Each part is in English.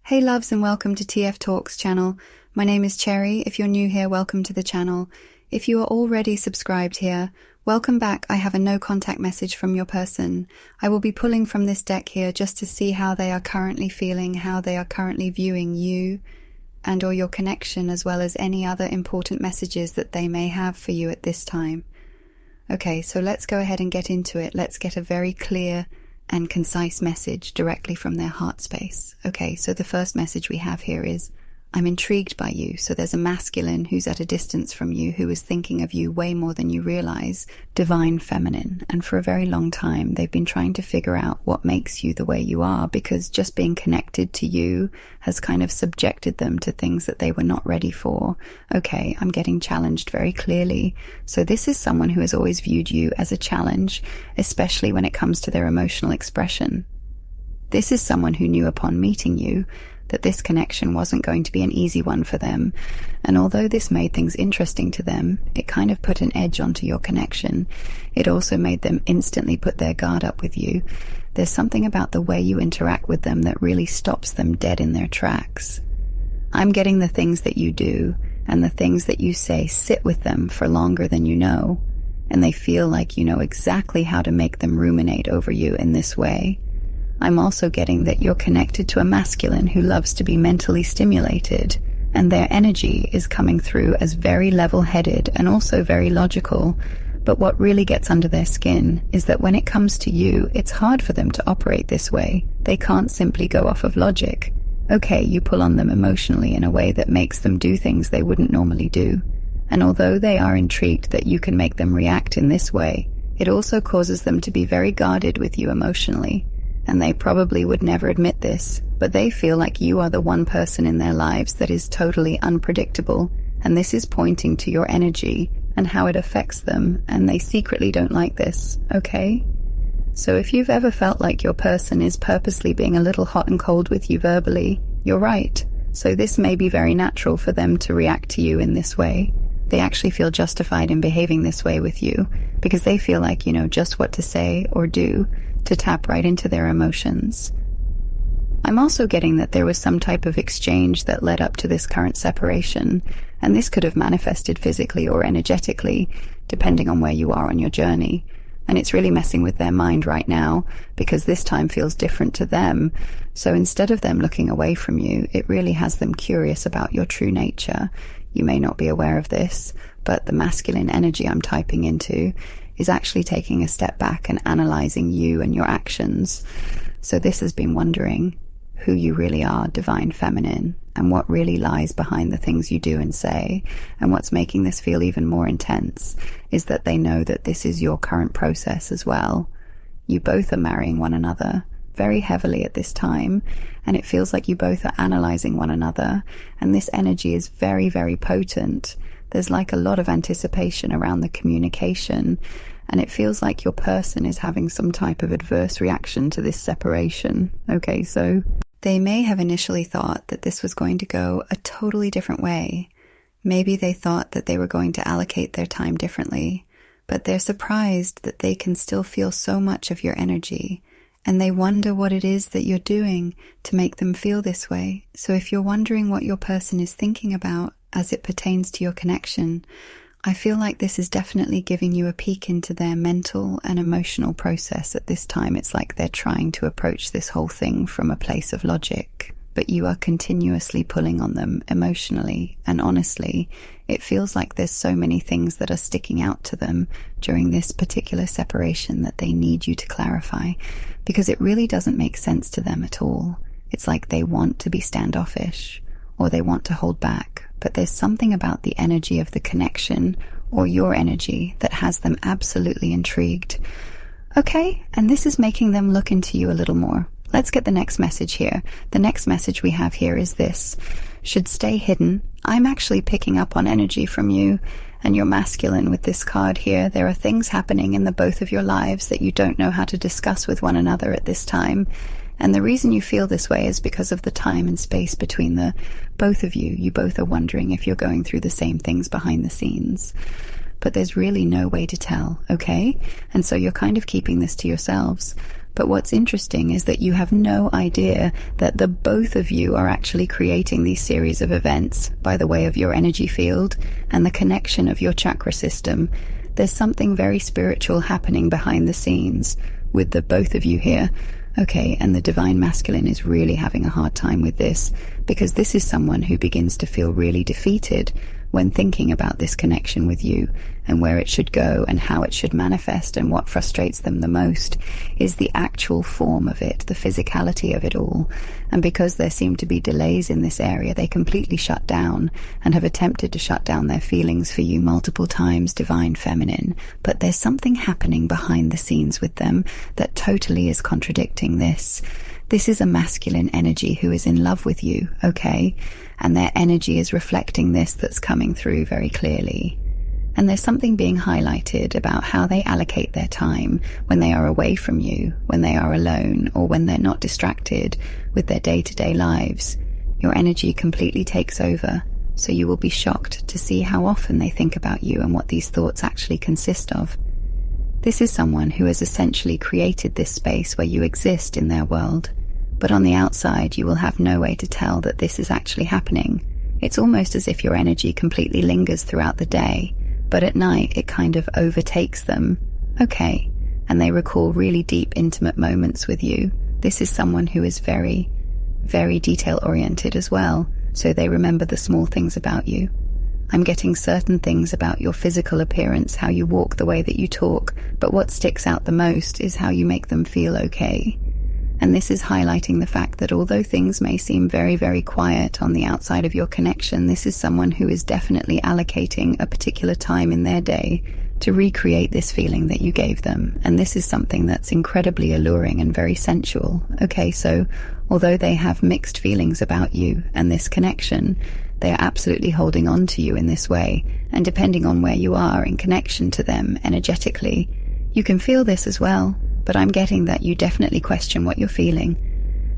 Hey loves, and welcome to TF Talks channel. My name is Cherry. If you're new here, welcome to the channel. If you are already subscribed here, welcome back. I have a no contact message from your person. I will be pulling from this deck here just to see how they are currently feeling, how they are currently viewing you and or your connection, as well as any other important messages that they may have for you at this time. Okay, so let's go ahead and get into it. Let's get a very clear and concise message directly from their heart space. Okay, so the first message we have here is, I'm intrigued by you. So there's a masculine who's at a distance from you who is thinking of you way more than you realize, divine feminine. And for a very long time, they've been trying to figure out what makes you the way you are, because just being connected to you has kind of subjected them to things that they were not ready for. Okay, I'm getting challenged very clearly. So this is someone who has always viewed you as a challenge, especially when it comes to their emotional expression. This is someone who knew upon meeting you that this connection wasn't going to be an easy one for them. And although this made things interesting to them, it kind of put an edge onto your connection. It also made them instantly put their guard up with you. There's something about the way you interact with them that really stops them dead in their tracks. I'm getting the things that you do and the things that you say sit with them for longer than you know, and they feel like you know exactly how to make them ruminate over you in this way. I'm also getting that you're connected to a masculine who loves to be mentally stimulated, and their energy is coming through as very level-headed and also very logical. But what really gets under their skin is that when it comes to you, it's hard for them to operate this way. They can't simply go off of logic. Okay, you pull on them emotionally in a way that makes them do things they wouldn't normally do. And although they are intrigued that you can make them react in this way, it also causes them to be very guarded with you emotionally. And they probably would never admit this, but they feel like you are the one person in their lives that is totally unpredictable, and this is pointing to your energy and how it affects them, and they secretly don't like this, okay? So if you've ever felt like your person is purposely being a little hot and cold with you verbally, you're right. So this may be very natural for them to react to you in this way. They actually feel justified in behaving this way with you because they feel like you know just what to say or do to tap right into their emotions. I'm also getting that there was some type of exchange that led up to this current separation, and this could have manifested physically or energetically, depending on where you are on your journey. And it's really messing with their mind right now because this time feels different to them. So instead of them looking away from you, it really has them curious about your true nature. You may not be aware of this, but the masculine energy I'm typing into is actually taking a step back and analyzing you and your actions. So this has been wondering who you really are, divine feminine, and what really lies behind the things you do and say. And what's making this feel even more intense is that they know that this is your current process as well. You both are marrying one another very heavily at this time, and it feels like you both are analyzing one another, and this energy is very, very potent. There's like a lot of anticipation around the communication, and it feels like your person is having some type of adverse reaction to this separation. Okay, so they may have initially thought that this was going to go a totally different way. Maybe they thought that they were going to allocate their time differently, but they're surprised that they can still feel so much of your energy, and they wonder what it is that you're doing to make them feel this way. So if you're wondering what your person is thinking about as it pertains to your connection, I feel like this is definitely giving you a peek into their mental and emotional process at this time. It's like they're trying to approach this whole thing from a place of logic, but you are continuously pulling on them emotionally. And honestly, it feels like there's so many things that are sticking out to them during this particular separation that they need you to clarify, because it really doesn't make sense to them at all. It's like they want to be standoffish or they want to hold back, but there's something about the energy of the connection or your energy that has them absolutely intrigued. Okay, and this is making them look into you a little more. Let's get the next message here. The next message we have here is this: should stay hidden. I'm actually picking up on energy from you and your masculine with this card here. There are things happening in the both of your lives that you don't know how to discuss with one another at this time. And the reason you feel this way is because of the time and space between the both of you. You both are wondering if you're going through the same things behind the scenes. But there's really no way to tell, okay? And so you're kind of keeping this to yourselves. But what's interesting is that you have no idea that the both of you are actually creating these series of events by the way of your energy field and the connection of your chakra system. There's something very spiritual happening behind the scenes with the both of you here. Okay, and the divine masculine is really having a hard time with this, because this is someone who begins to feel really defeated when thinking about this connection with you and where it should go and how it should manifest. And what frustrates them the most is the actual form of it, the physicality of it all. And because there seem to be delays in this area, they completely shut down and have attempted to shut down their feelings for you multiple times, divine feminine. But there's something happening behind the scenes with them that totally is contradicting this. This is a masculine energy who is in love with you, okay? And their energy is reflecting this that's coming through very clearly. And there's something being highlighted about how they allocate their time when they are away from you, when they are alone, or when they're not distracted with their day-to-day lives. Your energy completely takes over, so you will be shocked to see how often they think about you and what these thoughts actually consist of. This is someone who has essentially created this space where you exist in their world. But on the outside, you will have no way to tell that this is actually happening. It's almost as if your energy completely lingers throughout the day, but at night it kind of overtakes them. Okay, and they recall really deep, intimate moments with you. This is someone who is very, very detail-oriented as well, so they remember the small things about you. I'm getting certain things about your physical appearance, how you walk, the way that you talk, but what sticks out the most is how you make them feel okay. And this is highlighting the fact that although things may seem very, very quiet on the outside of your connection, this is someone who is definitely allocating a particular time in their day to recreate this feeling that you gave them. And this is something that's incredibly alluring and very sensual. Okay, so although they have mixed feelings about you and this connection, they are absolutely holding on to you in this way. And depending on where you are in connection to them energetically, you can feel this as well. But I'm getting that you definitely question what you're feeling.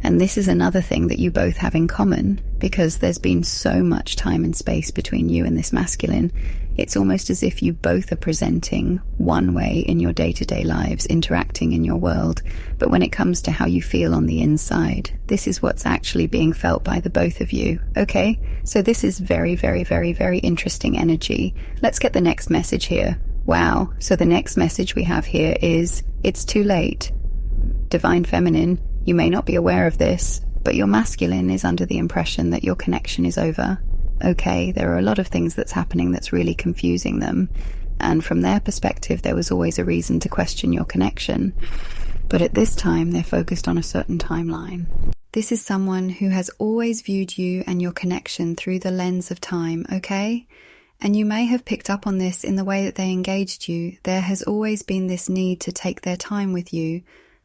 And this is another thing that you both have in common, because there's been so much time and space between you and this masculine. It's almost as if you both are presenting one way in your day-to-day lives, interacting in your world. But when it comes to how you feel on the inside, this is what's actually being felt by the both of you. Okay? So this is very, very, very, very interesting energy. Let's get the next message here. Wow. So the next message we have here is, it's too late. Divine feminine, you may not be aware of this, but your masculine is under the impression that your connection is over. Okay, there are a lot of things that's happening that's really confusing them. And from their perspective, there was always a reason to question your connection. But at this time, they're focused on a certain timeline. This is someone who has always viewed you and your connection through the lens of time, okay? And you may have picked up on this in the way that they engaged you. There has always been this need to take their time with you,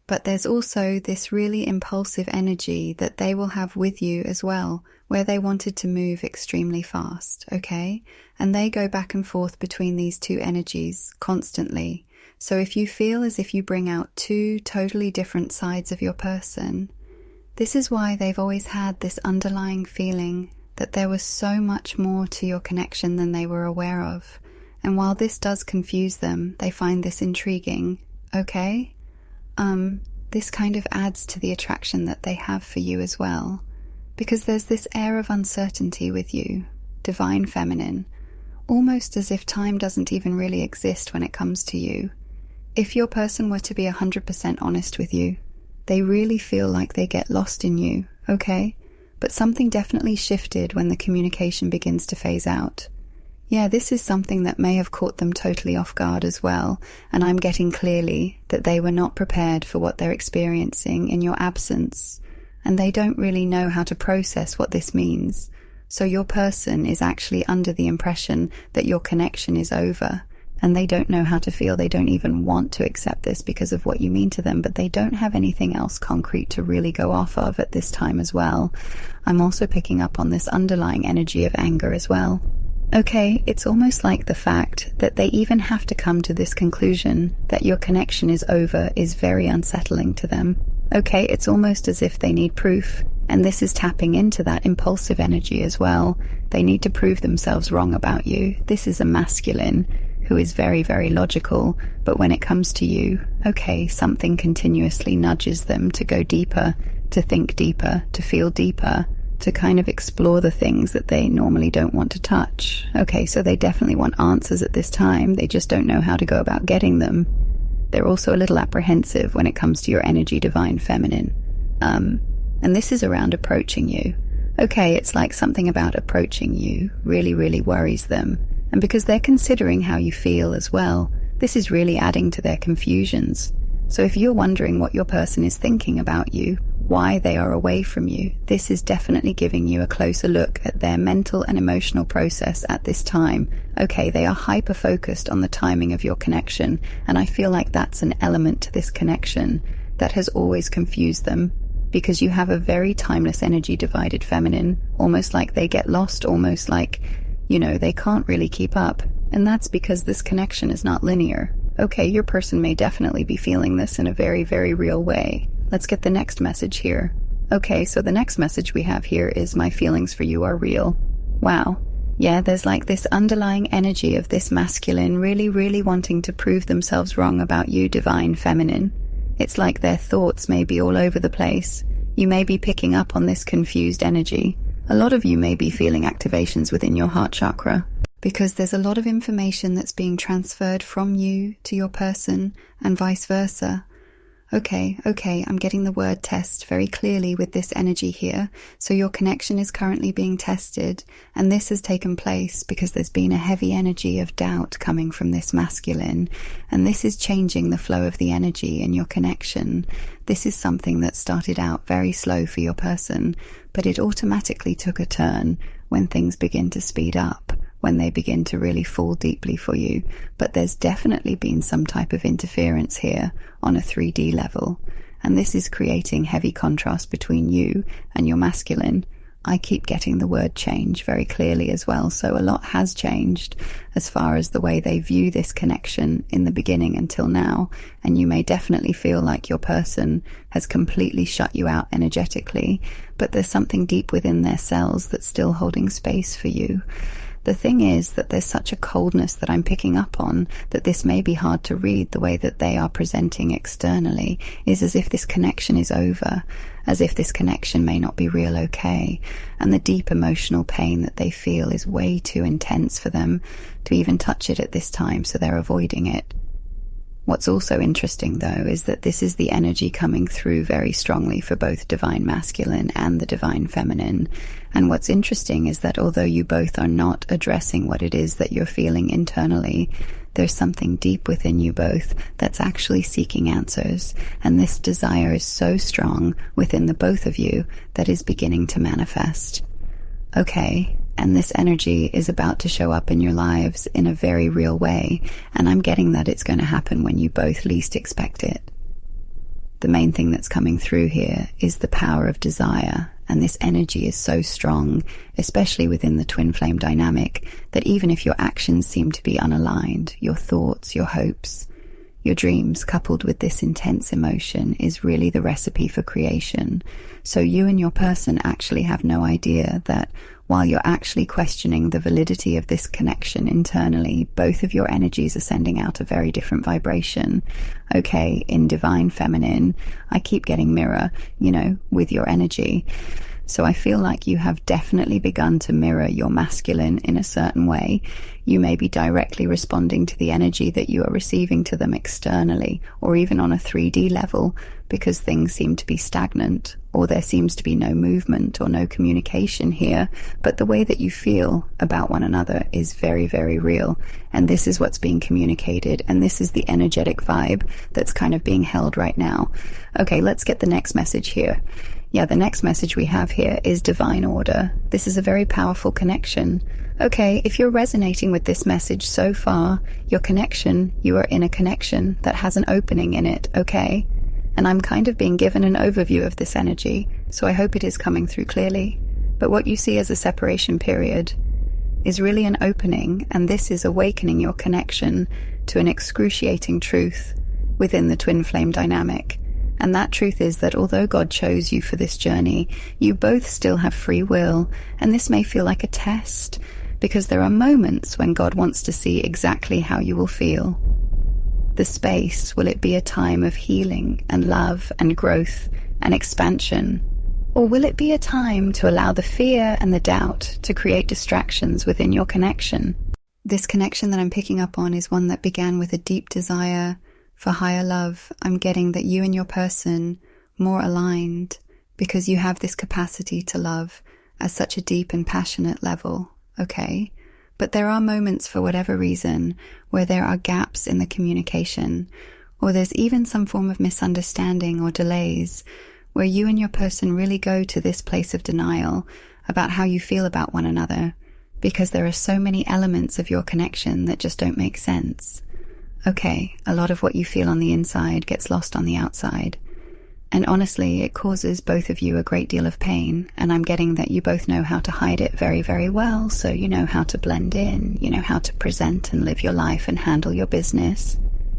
but there's also this really impulsive energy that they will have with you as well, where they wanted to move extremely fast, okay? And they go back and forth between these two energies constantly. So if you feel as if you bring out two totally different sides of your person, this is why they've always had this underlying feeling that there was so much more to your connection than they were aware of. And while this does confuse them, they find this intriguing, okay? This kind of adds to the attraction that they have for you as well, because there's this air of uncertainty with you, divine feminine, almost as if time doesn't even really exist when it comes to you. If your person were to be 100% honest with you, they really feel like they get lost in you, okay? But something definitely shifted when the communication begins to phase out. Yeah, this is something that may have caught them totally off guard as well, and I'm getting clearly that they were not prepared for what they're experiencing in your absence, and they don't really know how to process what this means. So your person is actually under the impression that your connection is over, and they don't know how to feel. They don't even want to accept this because of what you mean to them, but they don't have anything else concrete to really go off of at this time as well. I'm also picking up on this underlying energy of anger as well. Okay, it's almost like the fact that they even have to come to this conclusion that your connection is over is very unsettling to them. Okay, it's almost as if they need proof, and this is tapping into that impulsive energy as well. They need to prove themselves wrong about you. This is a masculine who is very, very logical, but when it comes to you, okay, something continuously nudges them to go deeper, to think deeper, to feel deeper, to kind of explore the things that they normally don't want to touch. Okay, so they definitely want answers at this time, they just don't know how to go about getting them. They're also a little apprehensive when it comes to your energy, divine feminine. And this is around approaching you. Okay, it's like something about approaching you really, really worries them. And because they're considering how you feel as well, this is really adding to their confusions. So if you're wondering what your person is thinking about you, why they are away from you, this is definitely giving you a closer look at their mental and emotional process at this time. Okay, they are hyper-focused on the timing of your connection, and I feel like that's an element to this connection that has always confused them, because you have a very timeless energy, divided feminine, almost like they get lost, almost like, they can't really keep up. And that's because this connection is not linear. Okay, your person may definitely be feeling this in a very, very real way. Let's get the next message here. Okay, so the next message we have here is my feelings for you are real. Wow. Yeah, there's like this underlying energy of this masculine really, really wanting to prove themselves wrong about you, divine feminine. It's like their thoughts may be all over the place. You may be picking up on this confused energy. A lot of you may be feeling activations within your heart chakra, because there's a lot of information that's being transferred from you to your person and vice versa. Okay, I'm getting the word test very clearly with this energy here. So your connection is currently being tested, and this has taken place because there's been a heavy energy of doubt coming from this masculine, and this is changing the flow of the energy in your connection. This is something that started out very slow for your person, but it automatically took a turn when things begin to speed up, when they begin to really fall deeply for you. But there's definitely been some type of interference here on a 3D level, and this is creating heavy contrast between you and your masculine. I keep getting the word change very clearly as well, so a lot has changed as far as the way they view this connection in the beginning until now, and you may definitely feel like your person has completely shut you out energetically, but there's something deep within their cells that's still holding space for you. The thing is that there's such a coldness that I'm picking up on that this may be hard to read. The way that they are presenting externally is as if this connection is over, as if this connection may not be real, okay, and the deep emotional pain that they feel is way too intense for them to even touch it at this time, so they're avoiding it. What's also interesting, though, is that this is the energy coming through very strongly for both divine masculine and the divine feminine. And what's interesting is that although you both are not addressing what it is that you're feeling internally, there's something deep within you both that's actually seeking answers. And this desire is so strong within the both of you that is beginning to manifest. Okay. And this energy is about to show up in your lives in a very real way, and I'm getting that it's going to happen when you both least expect it. The main thing that's coming through here is the power of desire, and this energy is so strong, especially within the twin flame dynamic, that even if your actions seem to be unaligned, your thoughts, your hopes, your dreams coupled with this intense emotion is really the recipe for creation. So you and your person actually have no idea that while you're actually questioning the validity of this connection internally, both of your energies are sending out a very different vibration. Okay, in divine feminine, I keep getting mirror, with your energy. So I feel like you have definitely begun to mirror your masculine in a certain way. You may be directly responding to the energy that you are receiving to them externally, or even on a 3D level, because things seem to be stagnant, or there seems to be no movement or no communication here. But the way that you feel about one another is very, very real. And this is what's being communicated. And this is the energetic vibe that's kind of being held right now. Okay, let's get the next message here. Yeah, the next message we have here is divine order. This is a very powerful connection. Okay, if you're resonating with this message so far, you are in a connection that has an opening in it, okay? And I'm kind of being given an overview of this energy, so I hope it is coming through clearly. But what you see as a separation period is really an opening, and this is awakening your connection to an excruciating truth within the twin flame dynamic. And that truth is that although God chose you for this journey, you both still have free will, and this may feel like a test. because there are moments when God wants to see exactly how you will feel. The space, will it be a time of healing and love and growth and expansion? Or will it be a time to allow the fear and the doubt to create distractions within your connection? This connection that I'm picking up on is one that began with a deep desire for higher love. I'm getting that you and your person more aligned because you have this capacity to love at such a deep and passionate level, okay? But there are moments, for whatever reason, where there are gaps in the communication, or there's even some form of misunderstanding or delays, where you and your person really go to this place of denial about how you feel about one another, because there are so many elements of your connection that just don't make sense. Okay, a lot of what you feel on the inside gets lost on the outside. And honestly, it causes both of you a great deal of pain, and I'm getting that you both know how to hide it very, very well, so you know how to blend in, you know how to present and live your life and handle your business,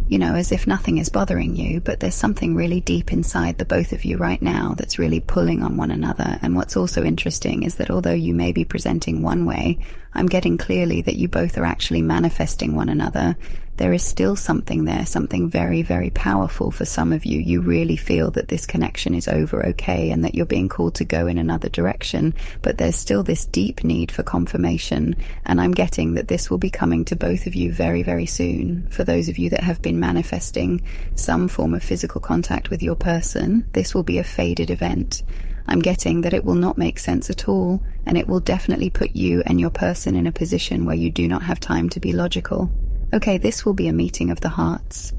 you know, as if nothing is bothering you, but there's something really deep inside the both of you right now that's really pulling on one another. And what's also interesting is that although you may be presenting one way, I'm getting clearly that you both are actually manifesting one another. There is still something there, something very, very powerful for some of you. You really feel that this connection is over okay and that you're being called to go in another direction, but there's still this deep need for confirmation, and I'm getting that this will be coming to both of you very, very soon. For those of you that have been manifesting some form of physical contact with your person, this will be a faded event. I'm getting that it will not make sense at all, and it will definitely put you and your person in a position where you do not have time to be logical. Okay, this will be a meeting of the hearts,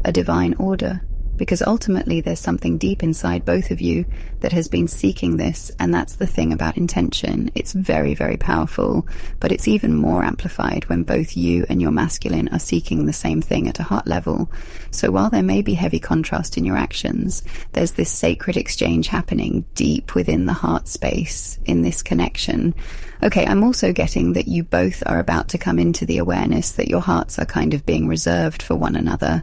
a divine order, because ultimately there's something deep inside both of you that has been seeking this, and that's the thing about intention. It's very, very powerful, but it's even more amplified when both you and your masculine are seeking the same thing at a heart level. So while there may be heavy contrast in your actions, there's this sacred exchange happening deep within the heart space in this connection. Okay, I'm also getting that you both are about to come into the awareness that your hearts are kind of being reserved for one another.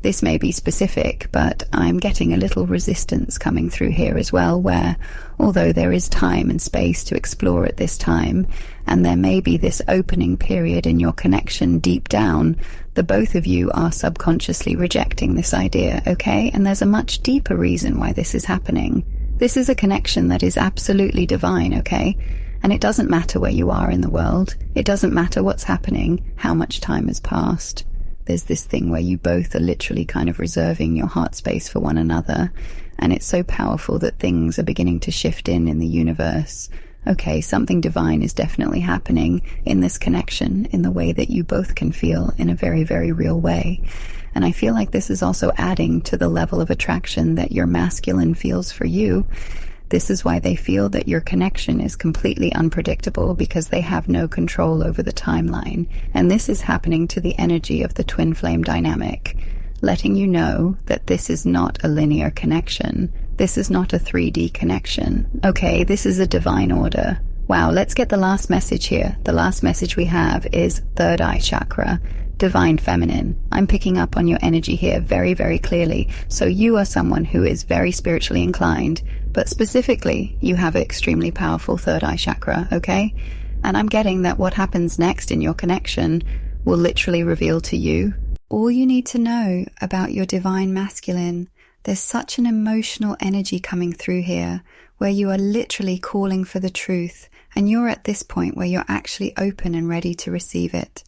This may be specific, but I'm getting a little resistance coming through here as well, where although there is time and space to explore at this time, and there may be this opening period in your connection deep down, the both of you are subconsciously rejecting this idea, okay? And there's a much deeper reason why this is happening. This is a connection that is absolutely divine, okay? And it doesn't matter where you are in the world. It doesn't matter what's happening, how much time has passed. There's this thing where you both are literally kind of reserving your heart space for one another, and it's so powerful that things are beginning to shift in the universe. Okay, something divine is definitely happening in this connection in the way that you both can feel in a very, very real way. And I feel like this is also adding to the level of attraction that your masculine feels for you. This is why they feel that your connection is completely unpredictable, because they have no control over the timeline. And this is happening to the energy of the twin flame dynamic, letting you know that this is not a linear connection. This is not a 3D connection. Okay, this is a divine order. Wow, let's get the last message here. The last message we have is third eye chakra. Divine feminine. I'm picking up on your energy here very, very clearly. So you are someone who is very spiritually inclined, but specifically you have an extremely powerful third eye chakra, okay? And I'm getting that what happens next in your connection will literally reveal to you all you need to know about your divine masculine. There's such an emotional energy coming through here where you are literally calling for the truth, and you're at this point where you're actually open and ready to receive it.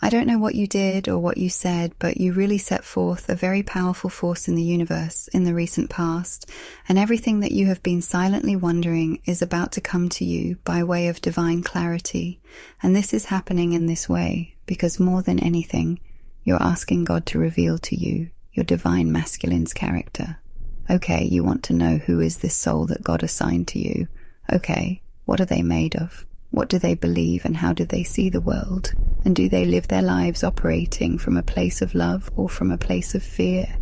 I don't know what you did or what you said, but you really set forth a very powerful force in the universe in the recent past, and everything that you have been silently wondering is about to come to you by way of divine clarity. And this is happening in this way because more than anything, you're asking God to reveal to you your divine masculine's character. Okay, you want to know who is this soul that God assigned to you. Okay, what are they made of? What do they believe, and how do they see the world? And do they live their lives operating from a place of love or from a place of fear?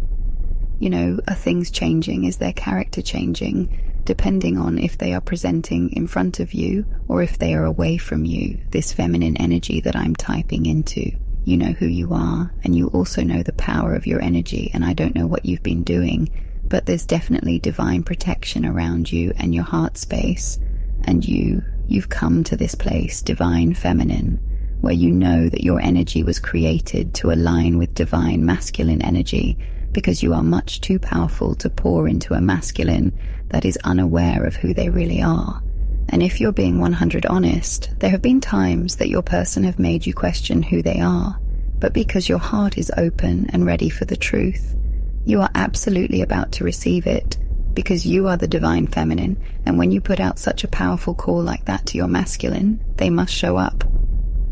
You know, are things changing? Is their character changing? Depending on if they are presenting in front of you or if they are away from you. This feminine energy that I'm typing into. You know who you are, and you also know the power of your energy, and I don't know what you've been doing, but there's definitely divine protection around you and your heart space. And you You've come to this place, divine feminine, where you know that your energy was created to align with divine masculine energy, because you are much too powerful to pour into a masculine that is unaware of who they really are. And if you're being 100 honest, there have been times that your person have made you question who they are, but because your heart is open and ready for the truth, you are absolutely about to receive it, because you are the divine feminine, and when you put out such a powerful call like that to your masculine, they must show up.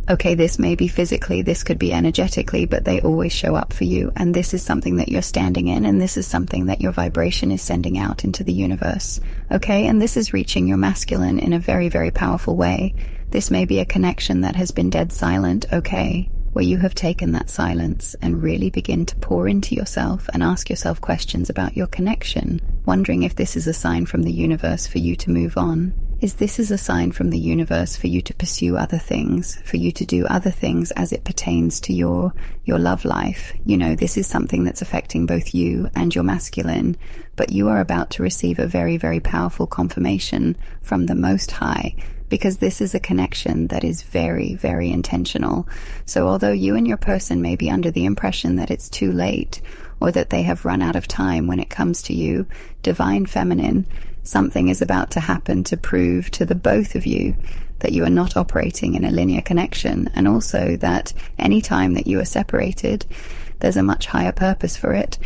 Okay, this may be physically, this could be energetically, but they always show up for you, and this is something that you're standing in, and this is something that your vibration is sending out into the universe. Okay, and this is reaching your masculine in a very, very powerful way. This may be a connection that has been dead silent, okay, where you have taken that silence and really begin to pour into yourself and ask yourself questions about your connection, wondering if this is a sign from the universe for you to move on. Is this a sign from the universe for you to pursue other things, for you to do other things as it pertains to your love life? You know, this is something that's affecting both you and your masculine, but you are about to receive a very, very powerful confirmation from the Most High, because this is a connection that is very, very intentional. So although you and your person may be under the impression that it's too late, or that they have run out of time when it comes to you, divine feminine, something is about to happen to prove to the both of you that you are not operating in a linear connection, and also that any time that you are separated, there's a much higher purpose for it.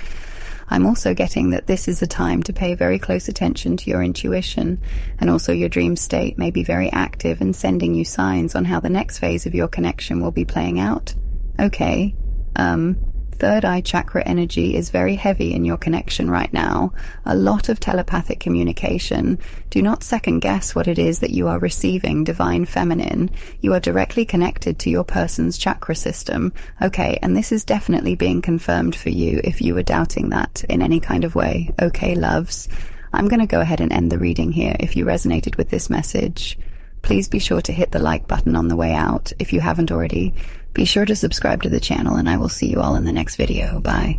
I'm also getting that this is a time to pay very close attention to your intuition, and also your dream state may be very active and sending you signs on how the next phase of your connection will be playing out. Okay, third eye chakra energy is very heavy in your connection right now. A lot of telepathic communication. Do not second guess what it is that you are receiving, divine feminine. You are directly connected to your person's chakra system. Okay, and this is definitely being confirmed for you if you were doubting that in any kind of way. Okay, loves. I'm going to go ahead and end the reading here. If you resonated with this message, please be sure to hit the like button on the way out if you haven't already. Be sure to subscribe to the channel, and I will see you all in the next video. Bye.